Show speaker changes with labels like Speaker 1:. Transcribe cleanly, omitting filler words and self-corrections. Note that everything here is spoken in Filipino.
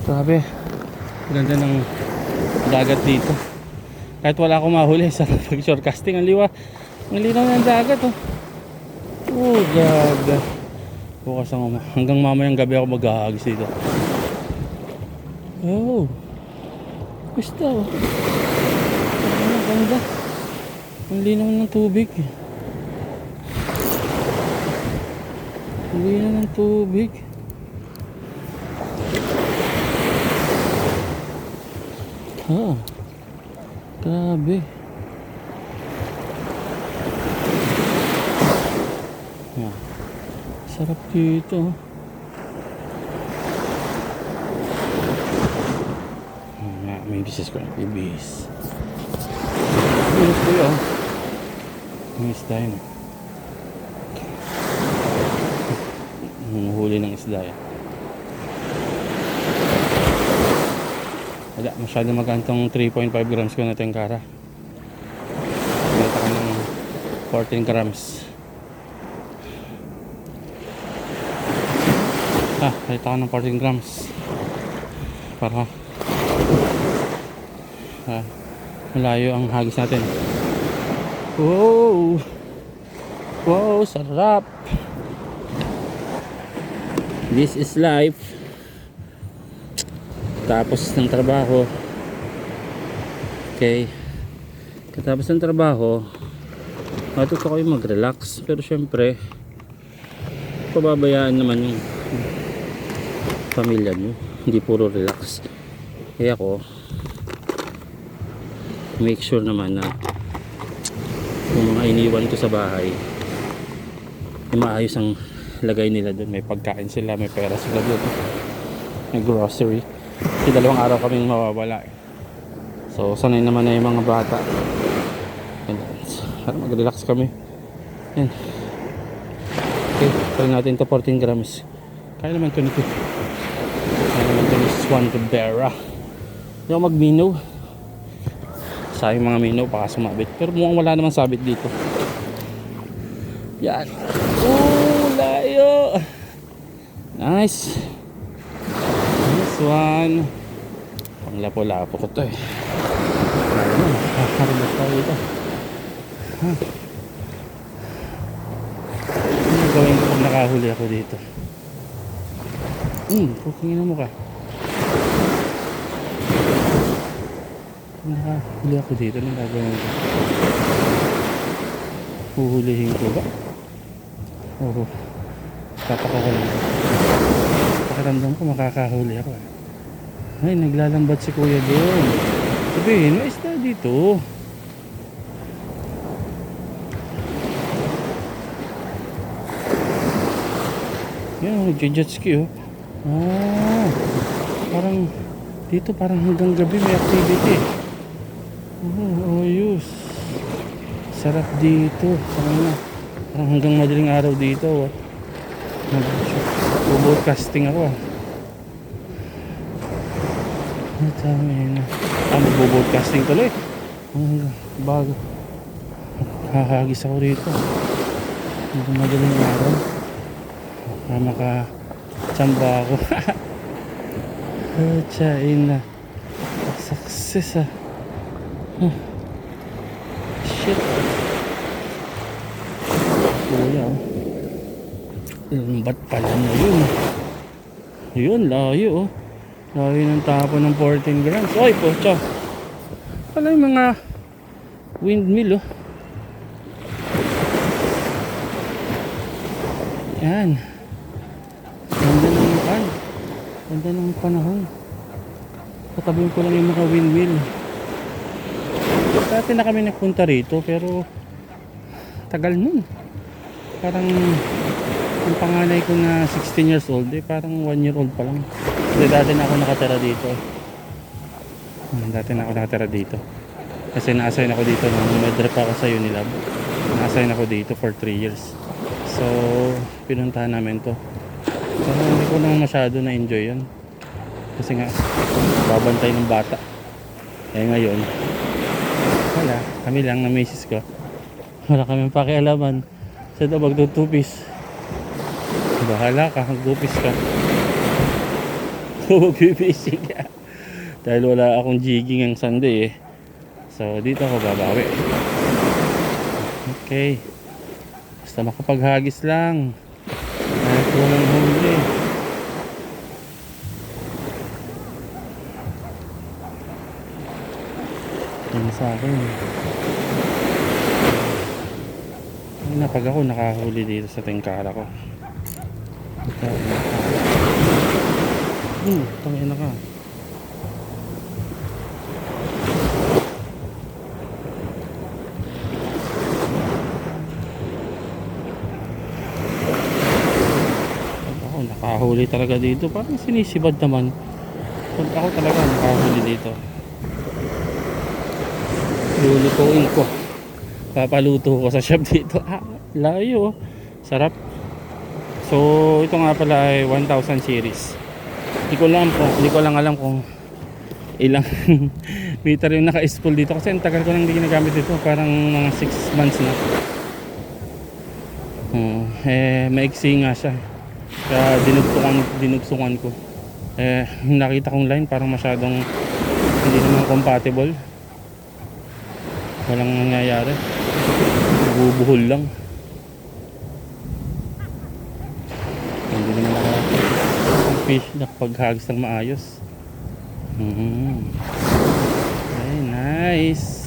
Speaker 1: Grabe, ganda ng dagat dito. Kahit wala akong mahuli sa pag shorecasting, ang liwa, ang linaw ng dagat oh. Oh gaga. Bukas hanggang mamayang gabi ako maghahagis dito. Oh, gusto oh. Ang ganda, ang linaw ng tubig. Ang linaw ng tubig. Ah, grabe. Yeah. Sarap dito. May bisis ko na bibis. Bilis ko yun. May isda yun. Huli ng isda yan. Wala, masyado magantong 3.5 grams ko na tengkara. Nalita ka ng 14 grams. Nalita ka ng 14 grams. Para malayo ang hagis natin. Wow! Wow, sarap! This is life. Tapos ng trabaho, okay, katapos ng trabaho matuto kayo mag-relax, pero syempre pababayaan naman yung pamilya nyo, hindi puro relax. Kaya ako make sure naman na yung mga iniwan ko sa bahay maayos ang lagay nila doon. May pagkain sila, may pera sila doon, may grocery. Kasi 2 araw kaming mawawala eh. So sanay naman na yung mga bata. Para mag-relax kami. Yan. Okay, try natin to 14 grams. Kaya naman to nito. Kaya naman to ni Swan Rivera. Hindi ako mag-mino. Sayang mga mino, baka sumabit. Pero mukhang wala naman sabit dito. Yan. Oh, layo. Nice. This one, pang lapo-lapo ko to eh. Nakakarinig tayo ito. Ano gawin ko kung nakahuli ako dito? Pukingin mo ka. Kung nakahuli ako dito, anong gagawin ko? Huhulihin ko ba? Oo, tataka ko lang. Pakiramdam ko makakahuli ako eh. Ay, naglalambat si kuya doon. Sabihin, may isda dito. Yan, nag-jet ski oh. Parang dito, parang hanggang gabi may activity. Ayos. Sarap dito. Parang hanggang madaling araw dito oh. Broadcasting ako ah. Magbo-broadcasting tuloy. Bago hahagis ako rito. Hanggang madaling araw. Makachamba ako. Tsain na. Success ah. Shit. Kuya oh. Lambat pala na yun. Yun, layo oh. Layo ng tapo ng 14 grams. Oy, pocha. Pala yung mga windmill oh. Yan. Ganda ng panahon. Katabihin ko lang yung mga windmill. Dati na kami nagpunta rito pero tagal nun. Parang yung panganay ko na 16 years old parang 1 year old pa lang. Dati na ako nakatira dito. Kasi na-assign ako dito nung medrep ako sa Unilab. Na-assign ako dito for 3 years. So pinuntahan namin to. So hindi ko naman masyado na-enjoy yun. Kasi nga babantay ng bata. Ngayon wala, kami lang na misis ko. Wala kaming pakialaman. Sa daw magtutupis. Bahala ka, magtupis ka. ako mag-fishing. Dahil wala akong jigging ang Sunday eh. So dito ako babawi. Okay. Basta makapaghagis lang. Kahit walang huli. Yan sa akin. Ay, pag ako nakahuli dito sa tingkara ko. Tangina ka. Ako nakahuli talaga dito. Parang sinisibad naman. Pag ako talaga nakahuli dito. Lulutuin ko. Papaluto ko sa shop dito. Layo. Sarap. So ito nga pala ay 1000 series. Hindi ko lang alam kung ilang meter yung naka-spool dito kasi ang tagal ko nang hindi ginagamit dito, parang mga 6 months na. Maiksi nga siya. Kaya dinugtungan ko. Nakita kong line parang masyadong hindi naman compatible. Walang nangyayari. Nabubuhol lang. Hindi naman fish na paghagis ng maayos. Very nice.